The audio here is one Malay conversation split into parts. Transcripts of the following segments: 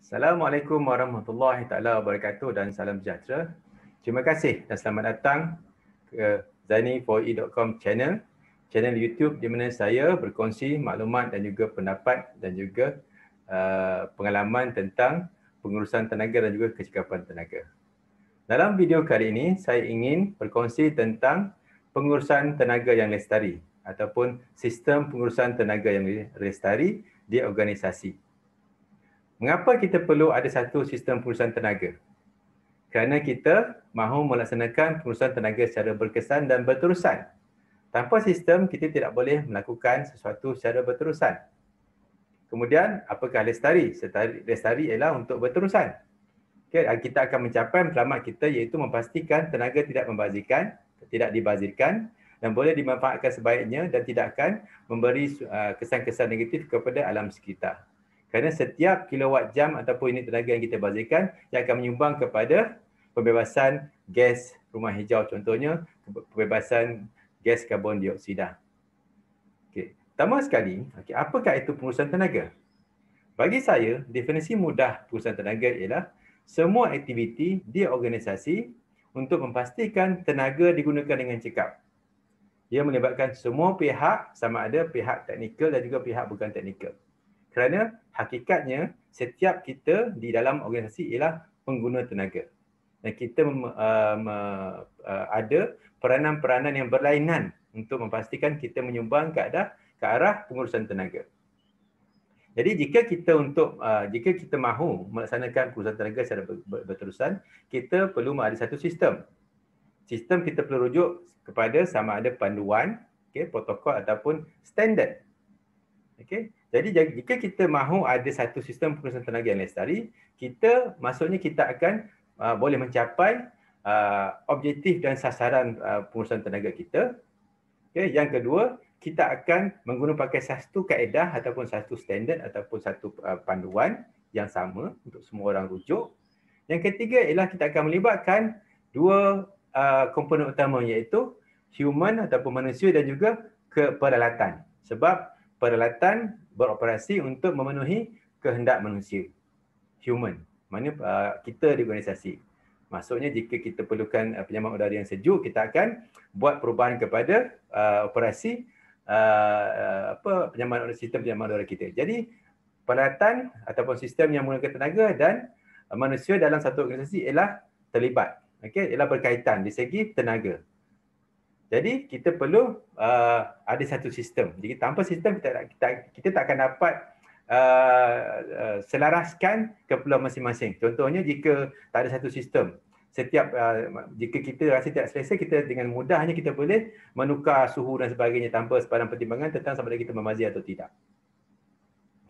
Assalamualaikum warahmatullahi taala wabarakatuh dan salam sejahtera. Terima kasih dan selamat datang ke Zaini4e.com channel YouTube di mana saya berkongsi maklumat dan juga pendapat dan juga pengalaman tentang pengurusan tenaga dan juga kecekapan tenaga. Dalam video kali ini saya ingin berkongsi tentang pengurusan tenaga yang lestari ataupun sistem pengurusan tenaga yang lestari di organisasi. Mengapa kita perlu ada satu sistem pengurusan tenaga? Kerana kita mahu melaksanakan pengurusan tenaga secara berkesan dan berterusan. Tanpa sistem, kita tidak boleh melakukan sesuatu secara berterusan. Kemudian, apakah lestari? Lestari ialah untuk berterusan. Okay, kita akan mencapai matlamat kita iaitu memastikan tenaga tidak dibazirkan dan boleh dimanfaatkan sebaiknya dan tidak akan memberi kesan-kesan negatif kepada alam sekitar. Kerana setiap kilowatt jam ataupun unit tenaga yang kita bazirkan yang akan menyumbang kepada pembebasan gas rumah hijau, contohnya pembebasan gas karbon dioksida. Okay. Pertama sekali, apakah itu pengurusan tenaga? Bagi saya, definisi mudah pengurusan tenaga ialah semua aktiviti di organisasi untuk memastikan tenaga digunakan dengan cekap. Ia melibatkan semua pihak, sama ada pihak teknikal dan juga pihak bukan teknikal. Kerana hakikatnya setiap kita di dalam organisasi ialah pengguna tenaga. Dan kita ada peranan-peranan yang berlainan untuk memastikan kita menyumbang ke arah pengurusan tenaga. Jadi jika kita mahu melaksanakan pengurusan tenaga secara berterusan, kita perlu ada satu sistem. Sistem kita perlu rujuk kepada sama ada panduan, protokol ataupun standard. Jadi jika kita mahu ada satu sistem pengurusan tenaga yang lestari, maksudnya kita akan boleh mencapai objektif dan sasaran pengurusan tenaga kita. Yang kedua, kita akan pakai satu kaedah ataupun satu standard ataupun satu panduan yang sama untuk semua orang rujuk. Yang ketiga ialah kita akan melibatkan dua komponen utama iaitu human ataupun manusia dan juga peralatan. Sebab peralatan beroperasi untuk memenuhi kehendak manusia. Human. Mana kita di organisasi. Maksudnya jika kita perlukan penyamaan udara yang sejuk, kita akan buat perubahan kepada operasi sistem penyamaan udara kita. Jadi peralatan ataupun sistem yang menggunakan tenaga dan manusia dalam satu organisasi ialah terlibat. Ialah berkaitan di segi tenaga. Jadi kita perlu ada satu sistem. Jadi tanpa sistem kita tak akan dapat selaraskan keperluan masing-masing. Contohnya jika tak ada satu sistem, jika kita rasa tidak selesa, kita dengan mudahnya kita boleh menukar suhu dan sebagainya tanpa sebarang pertimbangan tentang sama ada kita membazir atau tidak.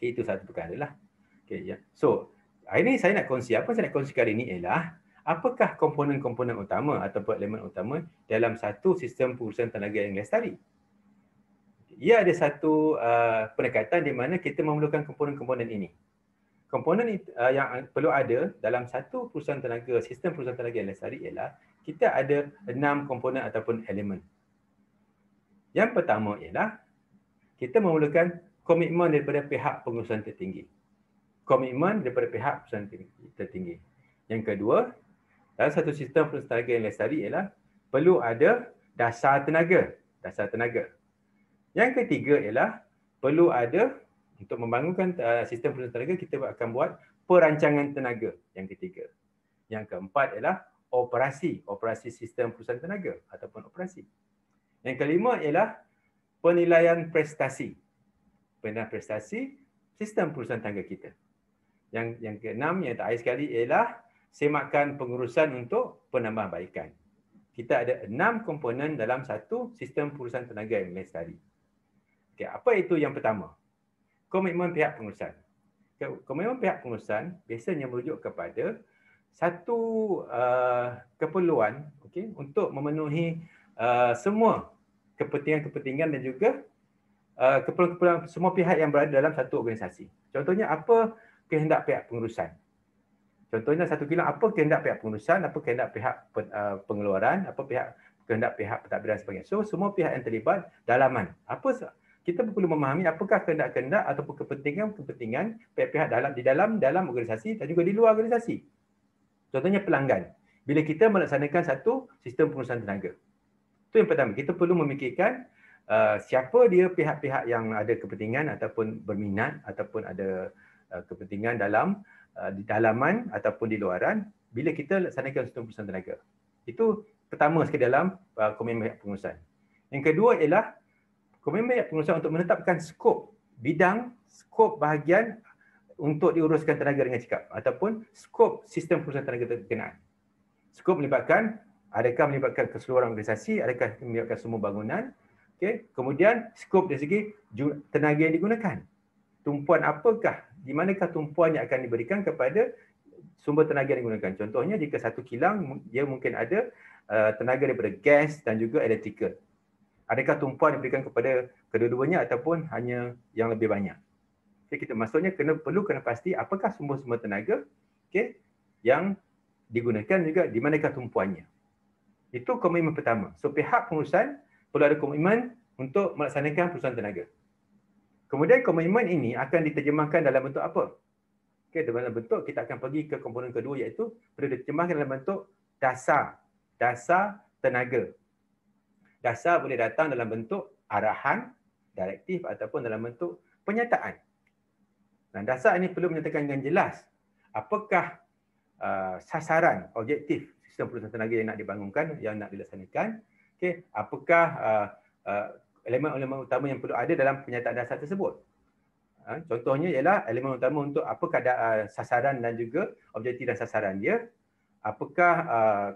Itu satu perkara lah. So, hari ini saya nak kongsi, apa saya nak kongsi kali ini ialah apakah komponen-komponen utama ataupun elemen utama dalam satu sistem pengurusan tenaga yang lestari? Ia ada satu pendekatan di mana kita memerlukan komponen-komponen ini. Komponen yang perlu ada dalam satu perusahaan tenaga, sistem perusahaan tenaga yang lestari ialah kita ada 6 komponen ataupun elemen. Yang pertama ialah kita memerlukan komitmen daripada pihak pengurusan tertinggi. Komitmen daripada pihak pengurusan tertinggi. Yang kedua, dalam satu sistem pengurusan tenaga yang lestari ialah perlu ada dasar tenaga. Yang ketiga ialah perlu ada, untuk membangunkan sistem pengurusan tenaga, kita akan buat perancangan tenaga. Yang ketiga. Yang keempat ialah operasi sistem perusahaan tenaga ataupun operasi. Yang kelima ialah penilaian prestasi. Penilaian prestasi sistem perusahaan tenaga kita. Yang keenam, yang terakhir sekali ialah semakan pengurusan untuk penambahbaikan. Kita ada 6 komponen dalam satu sistem pengurusan tenaga yang lestari. Apa itu yang pertama? Komitmen pihak pengurusan. Komitmen pihak pengurusan biasanya merujuk kepada satu keperluan untuk memenuhi semua kepentingan dan juga keperluan semua pihak yang berada dalam satu organisasi. Contohnya, apa kehendak pihak pengurusan? Contohnya satu kilang, apa kehendak pihak pengurusan, apa kehendak pihak pengeluaran, apa kehendak pihak pentadbiran dan sebagainya. So semua pihak yang terlibat dalaman. kita perlu memahami apakah kehendak-kehendak ataupun kepentingan pihak-pihak dalam organisasi dan juga di luar organisasi. Contohnya pelanggan. Bila kita melaksanakan satu sistem pengurusan tenaga. Itu yang pertama, kita perlu memikirkan siapa dia pihak-pihak yang ada kepentingan ataupun berminat ataupun ada kepentingan di dalaman ataupun di luaran bila kita laksanakan sistem pengurusan tenaga. Itu pertama sekali dalam komitmen pihak pengurusan. Yang kedua ialah komitmen pihak pengurusan untuk menetapkan skop bidang, skop bahagian untuk diuruskan tenaga dengan cekap ataupun skop sistem pengurusan tenaga berkenaan. Skop melibatkan adakah melibatkan keseluruhan organisasi, adakah melibatkan semua bangunan. Okay. Kemudian skop dari segi tenaga yang digunakan. Tumpuan apakah, di manakah tumpuan yang akan diberikan kepada sumber tenaga yang digunakan. Contohnya jika satu kilang, dia mungkin ada tenaga daripada gas dan juga elektrikal. Adakah tumpuan diberikan kepada kedua-duanya ataupun hanya yang lebih banyak. Okay, maksudnya perlu kena pasti apakah sumber-sumber tenaga yang digunakan juga di manakah tumpuannya. Itu komitmen pertama. So pihak pengurusan perlu ada komitmen untuk melaksanakan perusahaan tenaga. Kemudian komitmen ini akan diterjemahkan dalam bentuk apa? Dalam bentuk kita akan pergi ke komponen kedua iaitu perlu diterjemahkan dalam bentuk dasar tenaga. Dasar boleh datang dalam bentuk arahan, direktif ataupun dalam bentuk penyataan. Dan dasar ini perlu menyatakan dengan jelas apakah sasaran objektif sistem perusahaan tenaga yang nak dibangunkan, yang nak dilaksanakan. Apakah elemen-elemen utama yang perlu ada dalam penyataan dasar tersebut. Contohnya ialah elemen utama untuk apakah sasaran dan juga objektif dan sasaran dia. Apakah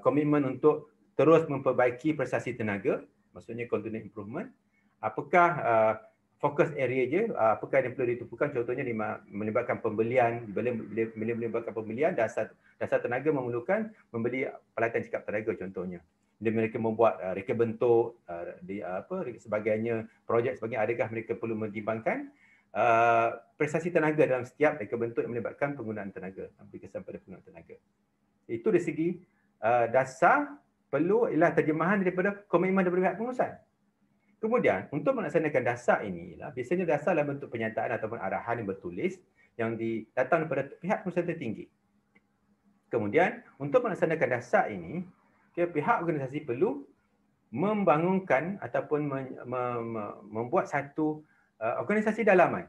komitmen untuk terus memperbaiki prestasi tenaga, maksudnya continuous improvement. Apakah fokus area dia, apakah yang perlu ditumpukan, contohnya melibatkan pembelian. Bila melibatkan pembelian, dasar tenaga memerlukan membeli peralatan cekap tenaga contohnya. Bila mereka membuat reka bentuk, sebagainya, projek sebagainya, adakah mereka perlu menimbangkan prestasi tenaga dalam setiap reka bentuk yang melibatkan penggunaan tenaga, berkesan pada penggunaan tenaga. Itu dari segi dasar perlu ialah terjemahan daripada komitmen daripada pihak pengurusan. Kemudian untuk melaksanakan dasar ini ialah biasanya dasar dalam bentuk penyataan ataupun arahan yang bertulis yang datang daripada pihak pengurusan tertinggi. Kemudian untuk melaksanakan dasar ini, pihak organisasi perlu membangunkan ataupun membuat satu organisasi dalaman.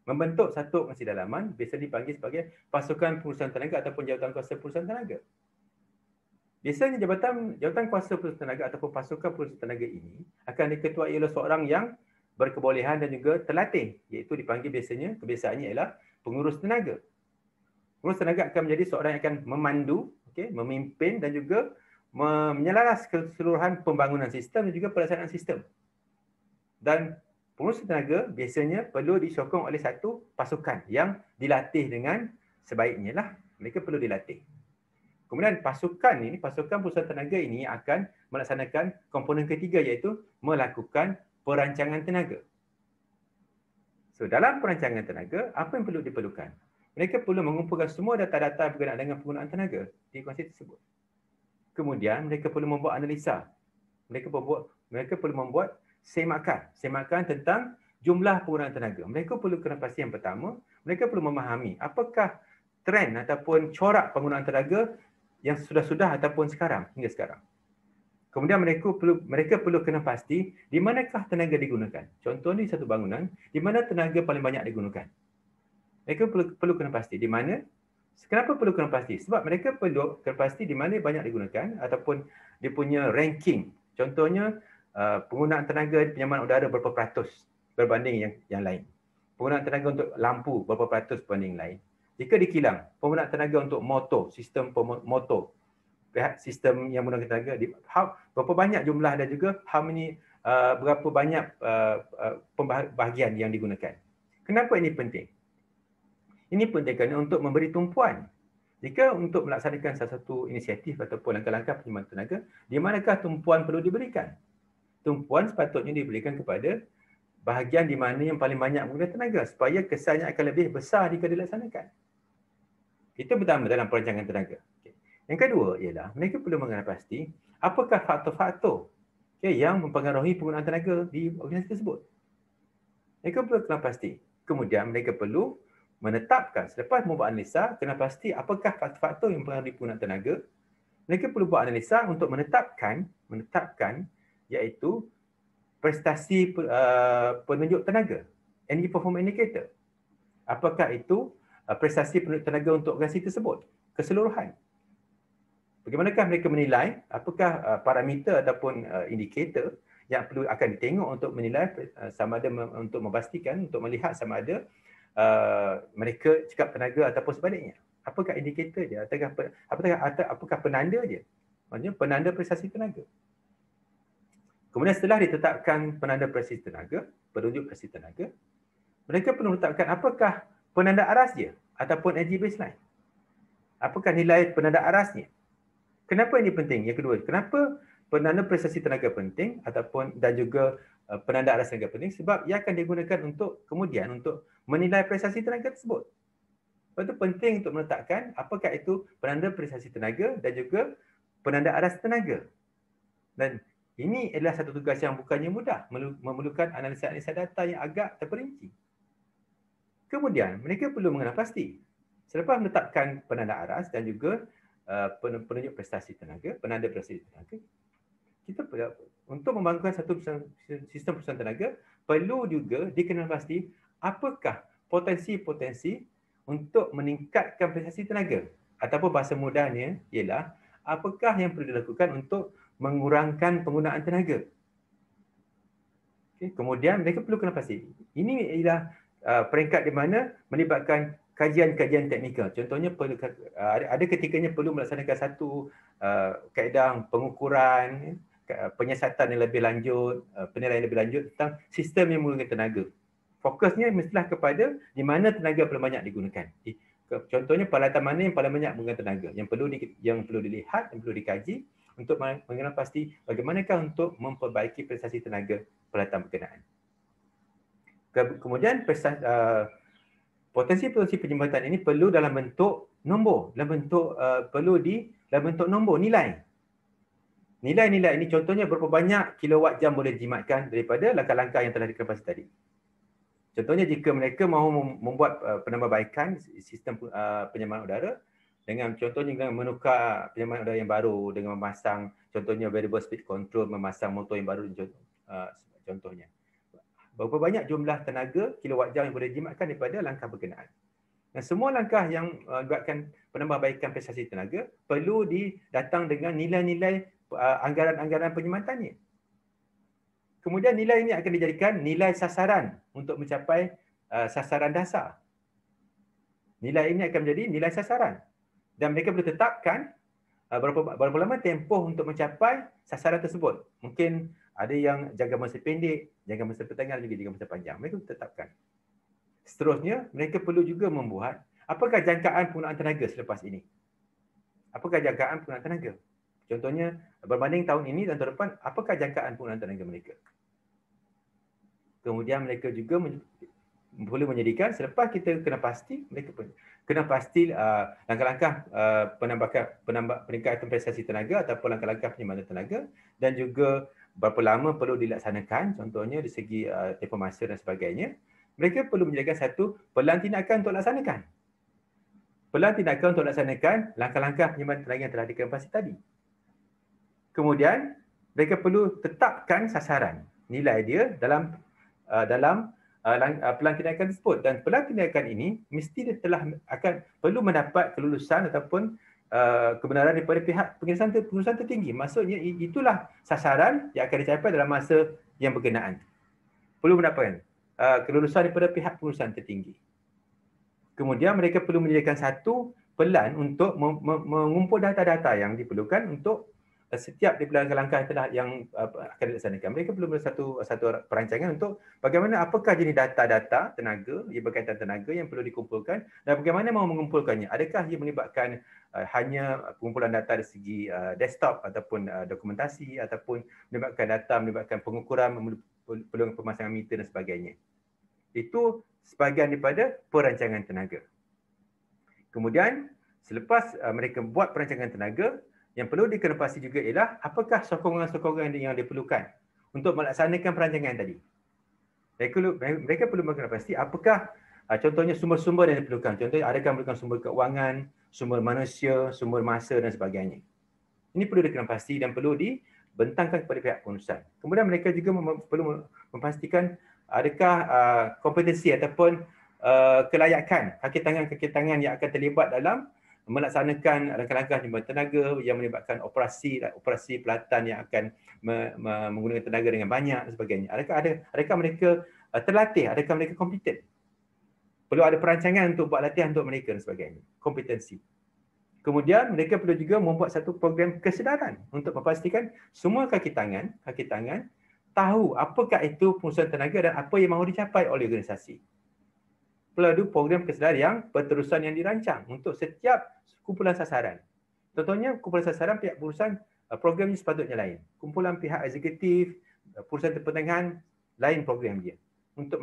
Membentuk satu organisasi dalaman, biasa dipanggil sebagai pasukan pengurusan tenaga ataupun jawatan kuasa pengurusan tenaga. Biasanya jawatan kuasa pengurusan tenaga ataupun pasukan pengurusan tenaga ini akan diketuai oleh seorang yang berkebolehan dan juga terlatih, iaitu dipanggil kebiasaannya ialah pengurus tenaga. Pengurus tenaga akan menjadi seorang yang akan memandu, memimpin dan juga menyelaras keseluruhan pembangunan sistem dan juga pelaksanaan sistem. Dan pengurus tenaga biasanya perlu disokong oleh satu pasukan yang dilatih dengan sebaiknya lah. Mereka perlu dilatih. Kemudian pasukan pengurusan tenaga ini akan melaksanakan komponen ketiga iaitu melakukan perancangan tenaga. So dalam perancangan tenaga, apa yang perlu diperlukan? Mereka perlu mengumpulkan semua data-data berkenaan dengan penggunaan tenaga di organisasi tersebut. Kemudian mereka perlu membuat analisa. Mereka perlu membuat semakan tentang jumlah penggunaan tenaga. Mereka perlu kena pasti yang pertama, mereka perlu memahami apakah trend ataupun corak penggunaan tenaga yang sudah ataupun hingga sekarang. Kemudian mereka perlu kena pasti di manakah tenaga digunakan. Contoh ni satu bangunan, di mana tenaga paling banyak digunakan. Mereka perlu kena pasti di mana. Kenapa perlu kena pasti? Sebab mereka perlu kena pasti di mana banyak digunakan ataupun dia punya ranking. Contohnya penggunaan tenaga penyamaan udara berapa peratus berbanding yang lain. Penggunaan tenaga untuk lampu berapa peratus berbanding yang lain. Jika di kilang, penggunaan tenaga untuk motor, sistem motor, sistem yang menggunakan tenaga, berapa banyak jumlah dan juga berapa banyak bahagian yang digunakan. Kenapa ini penting? Ini penting kerana untuk memberi tumpuan. Jika untuk melaksanakan salah satu inisiatif ataupun langkah-langkah penyimpanan tenaga, di manakah tumpuan perlu diberikan? Tumpuan sepatutnya diberikan kepada bahagian di mana yang paling banyak menggunakan tenaga supaya kesannya akan lebih besar jika dilaksanakan. Itu pertama dalam perancangan tenaga. Yang kedua ialah mereka perlu mengenal pasti apakah faktor-faktor yang mempengaruhi penggunaan tenaga di organisasi tersebut. Mereka perlu kena pasti. Kemudian mereka perlu menetapkan selepas membuat analisa, kena pasti apakah faktor-faktor yang mempengaruhi penggunaan tenaga. Mereka perlu buat analisa untuk menetapkan iaitu prestasi penunjuk tenaga, energy performance indicator. Apakah itu prestasi penunjuk tenaga untuk organisasi tersebut keseluruhan? Bagaimanakah mereka menilai apakah parameter ataupun indikator yang perlu akan ditengok untuk menilai sama ada untuk memastikan, untuk melihat sama ada mereka cekap tenaga ataupun sebaliknya. Apakah indikator dia? Apakah penanda dia? Maksudnya penanda prestasi tenaga. Kemudian setelah ditetapkan penanda prestasi tenaga, penunjuk prestasi tenaga, mereka perlu menetapkan apakah penanda aras dia ataupun energy baseline. Apakah nilai penanda arasnya? Kenapa ini penting? Yang kedua, kenapa penanda prestasi tenaga penting ataupun dan juga penanda aras tenaga penting? Sebab ia akan digunakan untuk kemudian untuk menilai prestasi tenaga tersebut. Sebab itu penting untuk meletakkan apakah itu penanda prestasi tenaga dan juga penanda aras tenaga. Dan ini adalah satu tugas yang bukannya mudah, memerlukan analisa-analisa data yang agak terperinci. Kemudian, mereka perlu mengenal pasti. Selepas menetapkan penanda aras dan juga penunjuk prestasi tenaga, penanda prestasi tenaga, kita perlu, untuk membangunkan satu sistem perusahaan tenaga, perlu juga dikenal pasti apakah potensi-potensi untuk meningkatkan prestasi tenaga. Ataupun bahasa mudahnya ialah apakah yang perlu dilakukan untuk mengurangkan penggunaan tenaga. Okay. Kemudian mereka perlu kenal pasti. Ini ialah peringkat di mana melibatkan kajian-kajian teknikal. Contohnya perlu ada ketikanya perlu melaksanakan satu kaedah pengukuran, penyiasatan yang lebih lanjut, penilaian yang lebih lanjut tentang sistem yang menggunakan tenaga. Fokusnya mestilah kepada di mana tenaga paling banyak digunakan. Contohnya peralatan mana yang paling banyak menggunakan tenaga, yang perlu dilihat, yang perlu dikaji untuk mengenal pasti bagaimanakah untuk memperbaiki prestasi tenaga peralatan berkenaan. Kemudian potensi-potensi penjambatan ini perlu dalam bentuk nombor, dalam bentuk nombor, nilai. Nilai-nilai ini contohnya berapa banyak kilowatt jam boleh dijimatkan daripada langkah-langkah yang telah dikepas tadi. Contohnya jika mereka mahu membuat penambahbaikan sistem penyamaan udara dengan contohnya dengan menukar penyamaan udara yang baru dengan memasang contohnya variable speed control, memasang motor yang baru contohnya. Berapa banyak jumlah tenaga kilowatt jam yang boleh dijimatkan daripada langkah berkenaan. Dan semua langkah yang melibatkan penambahbaikan prestasi tenaga perlu datang dengan nilai-nilai anggaran-anggaran penjimatannya. Kemudian nilai ini akan dijadikan nilai sasaran untuk mencapai sasaran dasar. Nilai ini akan menjadi nilai sasaran. Dan mereka boleh tetapkan berapa lama tempoh untuk mencapai sasaran tersebut. Mungkin ada yang jangka masa pendek, jangka masa pertengahan, juga jangka masa panjang. Mereka boleh tetapkan. Seterusnya, mereka perlu juga membuat apakah jangkaan penggunaan tenaga selepas ini. Apakah jangkaan penggunaan tenaga? Contohnya, berbanding tahun ini dan tahun depan, apakah jangkaan penggunaan tenaga mereka? Kemudian mereka juga perlu menyediakan selepas kita kena pasti, mereka kena pasti langkah-langkah peningkatan prestasi tenaga ataupun langkah-langkah penyimpanan tenaga dan juga berapa lama perlu dilaksanakan, contohnya dari segi tempoh masa dan sebagainya. Mereka perlu menyediakan satu pelan tindakan untuk laksanakan. Pelan tindakan untuk laksanakan langkah-langkah penyimpanan tenaga yang telah dikepas tadi. Kemudian mereka perlu tetapkan sasaran nilai dia dalam pelan tindakan tersebut, dan pelan tindakan ini mesti dia akan perlu mendapat kelulusan ataupun kebenaran daripada pihak pengurusan tertinggi. Maksudnya itulah sasaran yang akan dicapai dalam masa yang berkenaan. Perlu mendapatkan kelulusan daripada pihak pengurusan tertinggi. Kemudian mereka perlu menyediakan satu pelan untuk mengumpul data-data yang diperlukan untuk setiap daripada langkah-langkah yang akan dilaksanakan. Mereka perlu satu perancangan untuk bagaimana, apakah jenis data-data tenaga yang berkaitan tenaga yang perlu dikumpulkan dan bagaimana mahu mengumpulkannya. Adakah ia melibatkan hanya pengumpulan data dari segi desktop ataupun dokumentasi, ataupun melibatkan pengukuran, perlu pemasangan meter dan sebagainya. Itu sebahagian daripada perancangan tenaga. Kemudian selepas mereka buat perancangan tenaga, yang perlu dikenepasi juga ialah apakah sokongan-sokongan yang diperlukan untuk melaksanakan perancangan tadi. mereka perlu mengenal pasti apakah contohnya sumber-sumber yang diperlukan. Contohnya adakah memerlukan sumber keuangan, sumber manusia, sumber masa dan sebagainya. Ini perlu dikenal pasti dan perlu dibentangkan kepada pihak pengurusan. Kemudian mereka juga perlu memastikan adakah kompetensi ataupun kelayakan kaki tangan yang akan terlibat dalam melaksanakan langkah-langkah jemputan tenaga yang melibatkan operasi pelatan yang akan menggunakan tenaga dengan banyak dan sebagainya. Adakah mereka terlatih, adakah mereka kompeten? Perlu ada perancangan untuk buat latihan untuk mereka dan sebagainya. Kompetensi. Kemudian mereka perlu juga membuat satu program kesedaran untuk memastikan semua kaki tangan tahu apakah itu pengurusan tenaga dan apa yang mahu dicapai oleh organisasi. Perlu ada program kesedaran yang berterusan yang dirancang untuk setiap kumpulan sasaran. Contohnya kumpulan sasaran pihak pengurusan programnya sepatutnya lain. Kumpulan pihak eksekutif, perusahaan pertengahan lain program dia untuk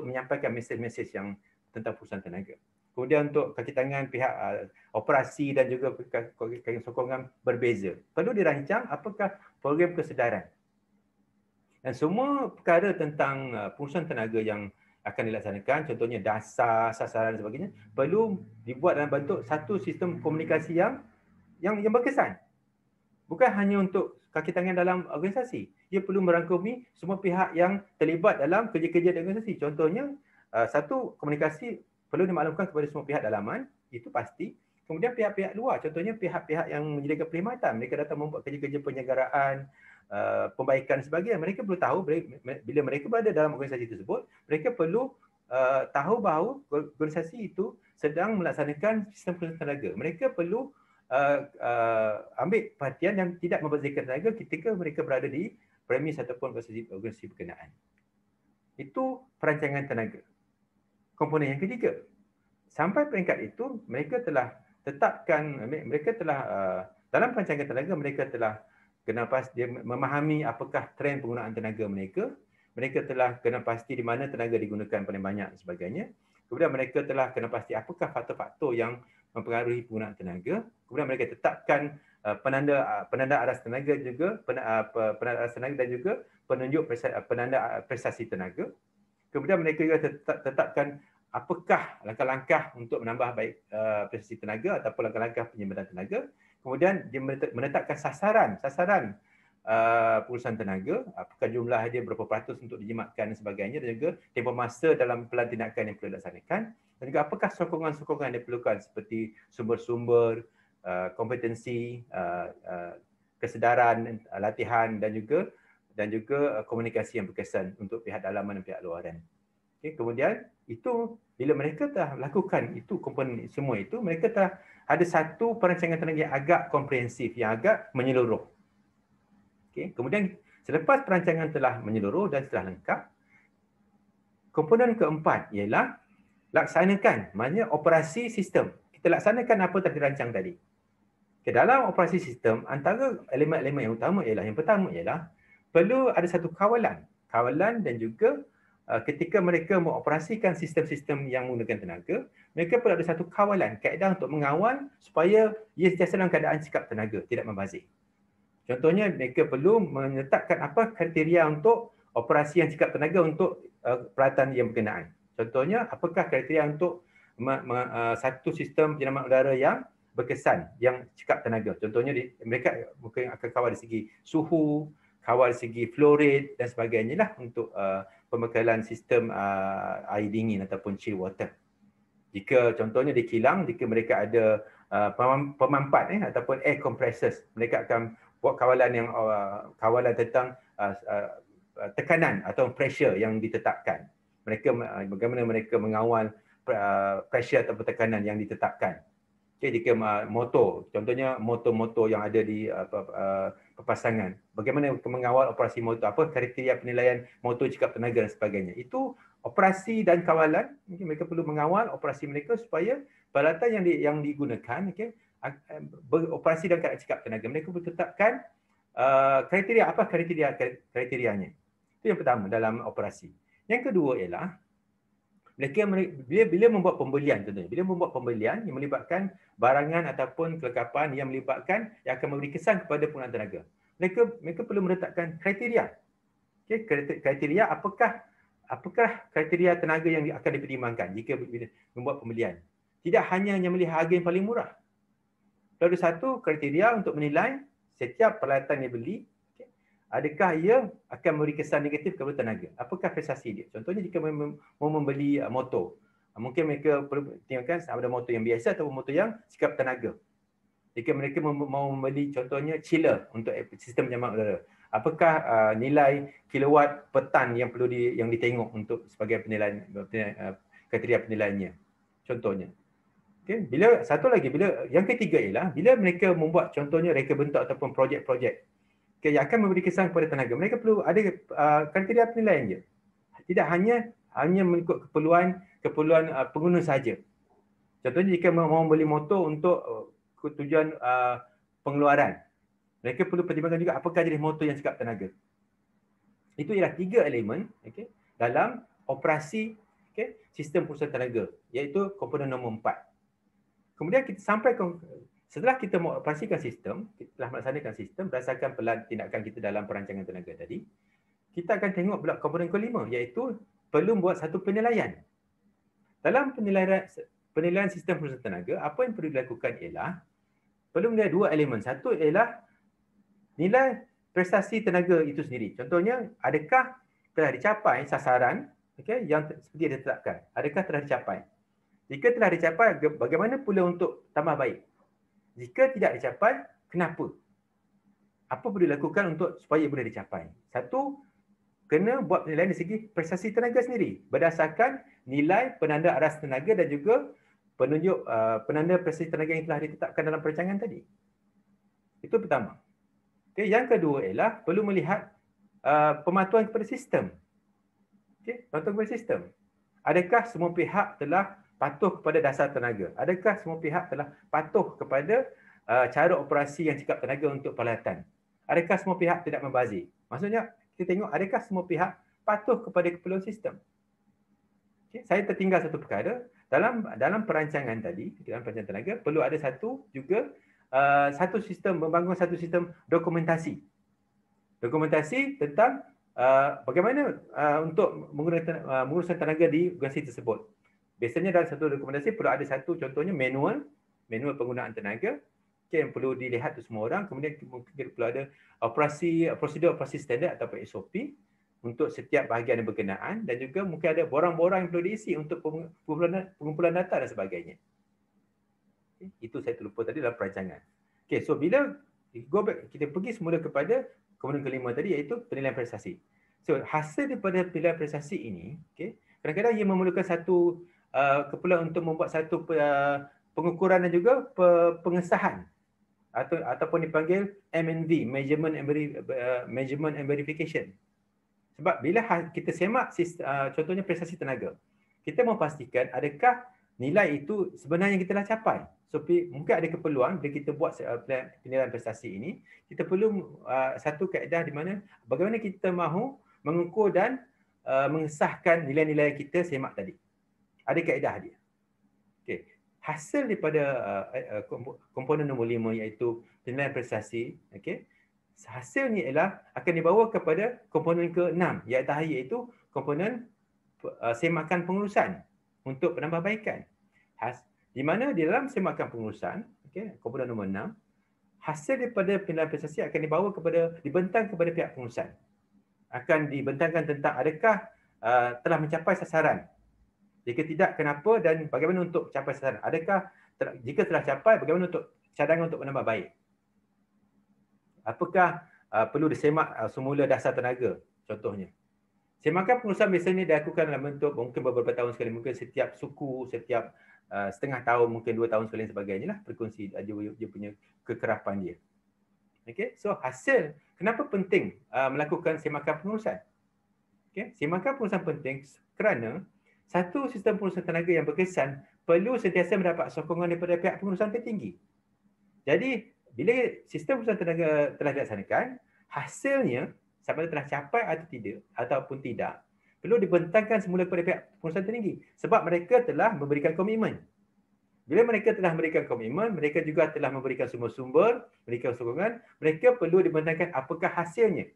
menyampaikan mesej-mesej yang tentang perusahaan tenaga. Kemudian untuk kaki tangan pihak operasi dan juga kaki sokongan berbeza. Perlu dirancang apakah program kesedaran. Dan semua perkara tentang perusahaan tenaga yang akan dilaksanakan, contohnya dasar, sasaran dan sebagainya, perlu dibuat dalam bentuk satu sistem komunikasi yang berkesan. Bukan hanya untuk kaki tangan dalam organisasi. Ia perlu merangkumi semua pihak yang terlibat dalam kerja-kerja di organisasi. Contohnya, satu komunikasi perlu dimaklumkan kepada semua pihak dalaman, itu pasti. Kemudian pihak-pihak luar, contohnya pihak-pihak yang menyediakan perkhidmatan. Mereka datang membuat kerja-kerja penyelenggaraan, pembaikan dan sebagainya. Mereka perlu tahu bila mereka berada dalam organisasi tersebut, mereka perlu tahu bahawa organisasi itu sedang melaksanakan sistem perusahaan tenaga. Mereka perlu ambil perhatian yang tidak membazirkan tenaga ketika mereka berada di premis ataupun organisasi berkenaan. Itu perancangan tenaga. Komponen yang ketiga, sampai peringkat itu mereka telah tetapkan, dalam perancangan tenaga mereka telah kena pasti memahami apakah trend penggunaan tenaga mereka. Mereka telah kena pasti di mana tenaga digunakan paling banyak dan sebagainya. Kemudian mereka telah kena pasti apakah faktor-faktor yang mempengaruhi penggunaan tenaga. Kemudian mereka tetapkan penanda aras tenaga juga, penanda aras tenaga dan juga penunjuk penanda prestasi tenaga. Kemudian mereka juga tetapkan apakah langkah-langkah untuk menambah baik prestasi tenaga ataupun langkah-langkah penyempurnaan tenaga. Kemudian dia menetapkan sasaran perusahaan tenaga, apakah jumlah dia berapa peratus untuk dijimatkan dan sebagainya, dan juga tempoh masa dalam pelan tindakan yang perlu dilaksanakan, dan juga apakah sokongan-sokongan yang diperlukan seperti sumber-sumber, kompetensi, kesedaran, latihan dan juga komunikasi yang berkesan untuk pihak dalaman dan pihak luaran. Okay, kemudian itu bila mereka telah lakukan itu komponen semua itu, mereka telah ada satu perancangan tenaga yang agak komprehensif, yang agak menyeluruh. Okay, kemudian selepas perancangan telah menyeluruh dan telah lengkap, komponen keempat ialah laksanakan, maknanya operasi sistem. Kita laksanakan apa yang dirancang tadi. Ke dalam operasi sistem, antara elemen-elemen yang utama ialah, yang pertama ialah perlu ada satu kawalan dan juga ketika mereka mengoperasikan sistem-sistem yang menggunakan tenaga, mereka perlu ada satu kawalan, kaedah untuk mengawal supaya ia sentiasa dalam keadaan sikap tenaga, tidak membazir. Contohnya, mereka perlu menetapkan apa kriteria untuk operasi yang sikap tenaga untuk peralatan yang berkenaan. Contohnya, apakah kriteria untuk satu sistem penyelaman udara yang berkesan, yang sikap tenaga. Contohnya, mereka mungkin akan kawal dari segi suhu, kawal dari segi flow rate dan sebagainya lah untuk pembekalan sistem air dingin ataupun chill water. Jika contohnya di kilang, jika mereka ada pemampat ataupun air compressors, mereka akan buat kawalan tentang tekanan atau pressure yang ditetapkan. Bagaimana mereka mengawal pressure atau tekanan yang ditetapkan. Okay, jika motor, contohnya motor-motor yang ada di perpasangan, bagaimana mengawal operasi motor, apa kriteria penilaian motor cakap tenaga dan sebagainya. Itu operasi dan kawalan, okay, mereka perlu mengawal operasi mereka supaya peralatan yang digunakan, okay, beroperasi dan keadaan cakap tenaga. Mereka perlu tetapkan kriteria, apa kriterianya. Itu yang pertama dalam operasi. Yang kedua ialah bila membuat pembelian, contohnya, bila membuat pembelian yang melibatkan barangan ataupun kelengkapan yang melibatkan yang akan memberi kesan kepada penggunaan tenaga, mereka perlu menetapkan kriteria. Okay, kriteria apakah kriteria tenaga yang akan dipertimbangkan jika membuat pembelian. Tidak hanya melihat harga yang paling murah. Lalu satu kriteria untuk menilai setiap peralatan yang dibeli, okay, adakah ia akan memberi kesan negatif kepada tenaga? Apakah prestasi dia? Contohnya jika mau membeli motor, mungkin mereka perlu pertimbangkan sama ada motor yang biasa atau motor yang sikap tenaga. Jika mereka mau membeli contohnya chiller untuk sistem penyamak udara, apakah nilai kilowatt per tan yang perlu yang ditengok untuk sebagai penilaian kriteria penilaiannya? Contohnya. Okay. Bila yang ketiga ialah bila mereka membuat contohnya reka bentuk ataupun projek-projek, okay, yang akan memberi kesan kepada tenaga, mereka perlu ada kriteria penilaian je. Tidak hanya mengikut keperluan pengguna saja. Contohnya jika mau beli motor untuk tujuan pengeluaran, mereka perlu pertimbangkan juga apakah jenis motor yang sikap tenaga. Itu ialah 3 elemen, okay, dalam operasi, okay, sistem perusahaan tenaga, iaitu komponen nombor 4. Kemudian setelah kita mengoperasikan sistem, kita telah melaksanakan sistem berdasarkan tindakan kita dalam perancangan tenaga tadi, kita akan tengok pula komponen kelima, iaitu perlu buat satu penilaian. Dalam penilaian sistem perusahaan tenaga, apa yang perlu dilakukan ialah perlu menilai 2 elemen. Satu ialah nilai prestasi tenaga itu sendiri. Contohnya, adakah telah dicapai sasaran, okay, yang seperti yang ditetapkan? Adakah telah dicapai? Jika telah dicapai, bagaimana pula untuk tambah baik? Jika tidak dicapai, kenapa? Apa perlu dilakukan supaya boleh dicapai? Satu, kena buat penilaian dari segi prestasi tenaga sendiri berdasarkan nilai penanda aras tenaga dan juga penunjuk penanda prestasi tenaga yang telah ditetapkan dalam perancangan tadi. Itu pertama. Okay, yang kedua ialah perlu melihat pematuhan kepada sistem. Okay, pematuhan kepada sistem. Adakah semua pihak telah patuh kepada dasar tenaga? Adakah semua pihak telah patuh kepada cara operasi yang sikap tenaga untuk peralatan? Adakah semua pihak tidak membazir? Maksudnya, kita tengok adakah semua pihak patuh kepada keperluan sistem. Okay. Saya tertinggal satu perkara. Dalam perancangan tadi, dalam perancangan tenaga, perlu ada membangun satu sistem dokumentasi. Dokumentasi tentang bagaimana untuk menguruskan tenaga di organisasi tersebut. Biasanya dalam satu dokumentasi perlu ada satu contohnya manual penggunaan tenaga, okay, yang perlu dilihat tu semua orang. Kemudian mungkin perlu ada prosedur operasi standard atau SOP untuk setiap bahagian yang berkenaan, dan juga mungkin ada borang-borang yang perlu diisi untuk pengumpulan data dan sebagainya. Okay, itu saya terlupa tadi dalam perancangan. Okay, so bila kita pergi semula kepada komponen kelima tadi, iaitu penilaian prestasi. So hasil daripada penilaian prestasi ini, okay, kadang-kadang ia memerlukan satu keperluan untuk membuat satu pengukuran dan juga pengesahan ataupun dipanggil M&V, Measurement and Verification. Sebab bila kita semak contohnya prestasi tenaga, kita mau pastikan adakah nilai itu sebenarnya kita dah capai. So mungkin ada keperluan bila kita buat penilaian prestasi ini, kita perlu satu kaedah di mana bagaimana kita mahu mengukur dan mengesahkan nilai-nilai kita semak tadi. Ada kaedah dia. Okay. Hasil daripada komponen nombor 5, iaitu penilaian prestasi, okay, hasilnya ialah akan dibawa kepada komponen ke-6, iaitu komponen semakan pengurusan untuk penambahbaikan. Di mana di dalam semakan pengurusan, okay, komponen nombor 6, hasil daripada penilaian prestasi akan dibentang kepada pihak pengurusan. Akan dibentangkan tentang adakah telah mencapai sasaran. Jika tidak, kenapa dan bagaimana untuk capai sasaran? Jika telah capai, bagaimana untuk cadangan untuk menambah baik? Apakah perlu disemak semula dasar tenaga? Contohnya. Semakan pengurusan biasanya dilakukan dalam bentuk mungkin beberapa tahun sekali, mungkin setiap suku, setiap setengah tahun, mungkin 2 tahun sekali dan sebagainya lah, berkongsi dia punya kekerapan dia. Okay? So hasil, kenapa penting melakukan semakan pengurusan? Okay? Semakan pengurusan penting kerana satu sistem pengurusan tenaga yang berkesan perlu sentiasa mendapat sokongan daripada pihak pengurusan tertinggi. Jadi, bila sistem pengurusan tenaga telah dilaksanakan, hasilnya sama ada telah capai atau tidak, ataupun tidak, perlu dibentangkan semula kepada pihak pengurusan tertinggi. Sebab mereka telah memberikan komitmen. Bila mereka telah memberikan komitmen, mereka juga telah memberikan sumber-sumber, memberikan sokongan, mereka perlu dibentangkan apakah hasilnya.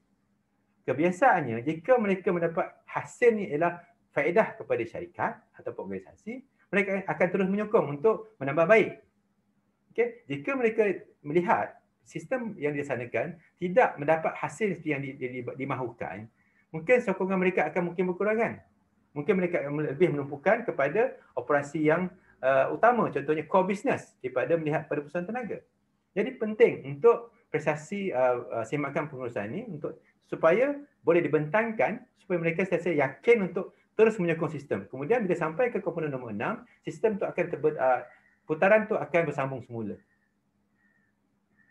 kebiasaannya jika mereka mendapat hasil ni ialah faedah kepada syarikat ataupun organisasi, mereka akan terus menyokong untuk menambah baik. Okay? Jika mereka melihat sistem yang dilaksanakan tidak mendapat hasil yang dimahukan, mungkin sokongan mereka akan mungkin berkurangan. Mungkin mereka lebih menumpukan kepada operasi yang utama, contohnya core business, daripada melihat pada perusahaan tenaga. Jadi penting untuk prestasi semakan pengurusan ini untuk supaya boleh dibentangkan supaya mereka sentiasa yakin untuk terus menyokong sistem. Kemudian bila sampai ke komponen nombor 6, sistem tu akan putaran tu akan bersambung semula.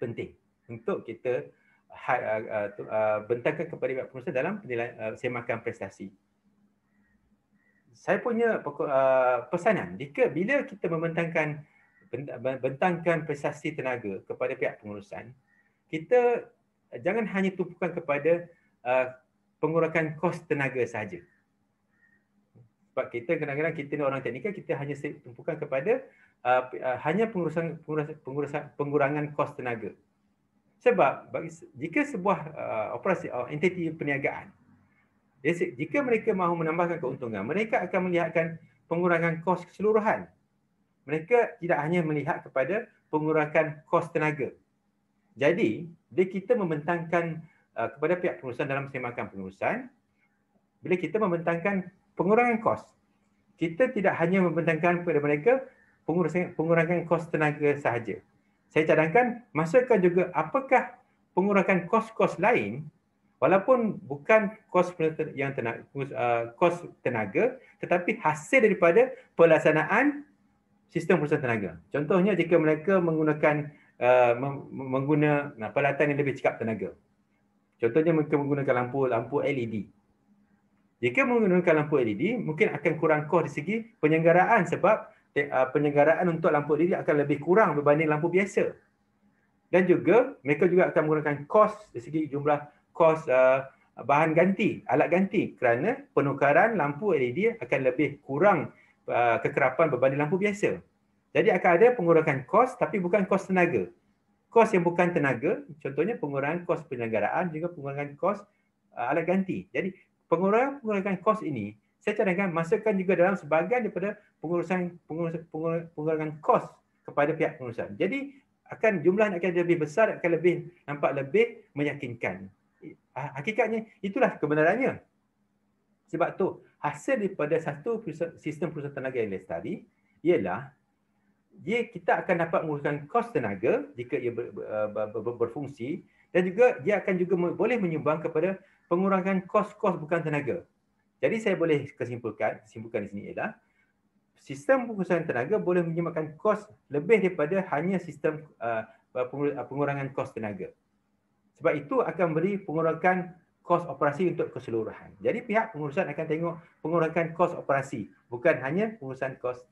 Penting untuk kita bentangkan kepada pihak pengurusan dalam penilaian semakan prestasi. Saya punya pesanan, bila kita bentangkan prestasi tenaga kepada pihak pengurusan, kita jangan hanya tumpukan kepada pengurangan kos tenaga sahaja. Sebab kita kadang-kadang kita ni orang teknikal, kita hanya tumpukan kepada hanya pengurangan kos tenaga. Sebab jika sebuah operasi entiti perniagaan, jika mereka mahu menambahkan keuntungan, mereka akan melihatkan pengurangan kos keseluruhan. Mereka tidak hanya melihat kepada pengurangan kos tenaga. Jadi, bila kita membentangkan kepada pihak pengurusan dalam semakan pengurusan, bila kita membentangkan pengurangan kos, kita tidak hanya membentangkan kepada mereka pengurangan kos tenaga sahaja. Saya cadangkan, masukkan juga apakah pengurangan kos-kos lain, walaupun bukan kos tenaga, tetapi hasil daripada pelaksanaan sistem perusahaan tenaga. Contohnya jika mereka menggunakan peralatan yang lebih cekap tenaga. Contohnya mereka menggunakan lampu LED. Jika menggunakan lampu LED, mungkin akan kurang kos di segi penyelenggaraan sebab penyelenggaraan untuk lampu LED akan lebih kurang berbanding lampu biasa. Dan juga mereka juga akan menggunakan kos dari segi jumlah kos bahan ganti, alat ganti kerana penukaran lampu LED akan lebih kurang kekerapan berbanding lampu biasa. Jadi akan ada pengurangan kos tapi bukan kos tenaga. Kos yang bukan tenaga, contohnya pengurangan kos penyelenggaraan juga pengurangan kos alat ganti. Jadi pengurangan kos ini saya cadangkan masukkan juga dalam sebahagian daripada pengurangan kos kepada pihak pengurusan. Jadi jumlahnya akan lebih besar, akan nampak lebih meyakinkan. Hakikatnya itulah kebenarannya. Sebab tu hasil daripada satu sistem perusahaan tenaga yang lestari ialah kita akan dapat mengurangkan kos tenaga jika ia berfungsi, dan juga dia akan juga boleh menyumbang kepada pengurangan kos-kos bukan tenaga. Jadi saya boleh kesimpulan di sini ialah sistem perusahaan tenaga boleh menyumbangkan kos lebih daripada hanya sistem pengurangan kos tenaga. Sebab itu akan beri pengurangan kos operasi untuk keseluruhan. Jadi pihak pengurusan akan tengok pengurangan kos operasi, bukan hanya pengurangan kos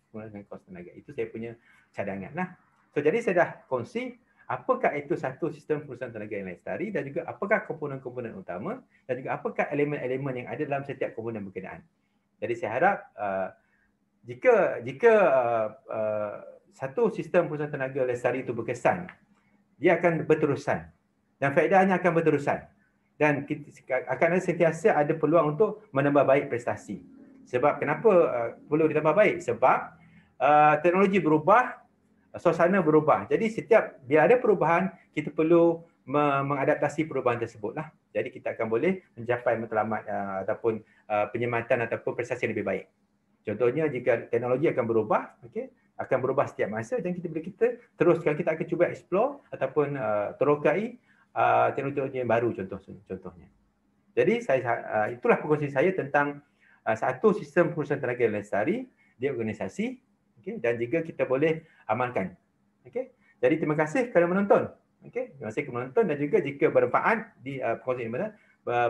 tenaga. Itu saya punya cadangan. Jadi saya dah kongsi apakah itu satu sistem perusahaan tenaga yang lestari dan juga apakah komponen-komponen utama dan juga apakah elemen-elemen yang ada dalam setiap komponen berkenaan. Jadi saya harap jika satu sistem perusahaan tenaga lestari itu berkesan, dia akan berterusan dan faedahnya akan berterusan. Dan akan sentiasa ada peluang untuk menambah baik prestasi. Sebab kenapa perlu ditambah baik? Sebab teknologi berubah, suasana berubah. Jadi bila ada perubahan, kita perlu mengadaptasi perubahan tersebutlah. Jadi kita akan boleh mencapai matlamat ataupun penyematan ataupun prestasi yang lebih baik. Contohnya jika teknologi akan berubah, akan berubah setiap masa dan kita teruskan, kita akan cuba explore ataupun terokai teknologi yang baru contohnya. Jadi itulah perkongsian saya tentang satu sistem perusahaan tenaga yang lestari di organisasi, dan juga kita boleh amalkan. Jadi terima kasih kerana menonton. Terima kasih kerana menonton, dan juga jika bermanfaat di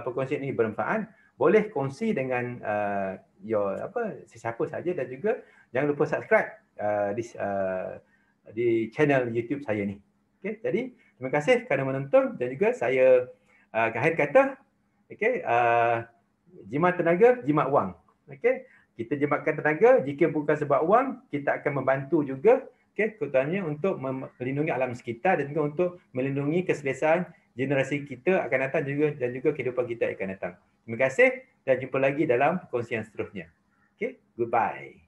perkongsian ini bermanfaat, boleh kongsi dengan sesiapa saja, dan juga jangan lupa subscribe di channel YouTube saya ni. Jadi terima kasih kerana menonton, dan juga saya akhir kata, jimat tenaga, jimat wang. Kita jimatkan tenaga, jika bukan sebab wang, kita akan membantu juga, terutamanya untuk melindungi alam sekitar dan juga untuk melindungi keselesaan generasi kita akan datang juga dan juga kehidupan kita akan datang. Terima kasih dan jumpa lagi dalam perkongsian seterusnya. Okay, goodbye.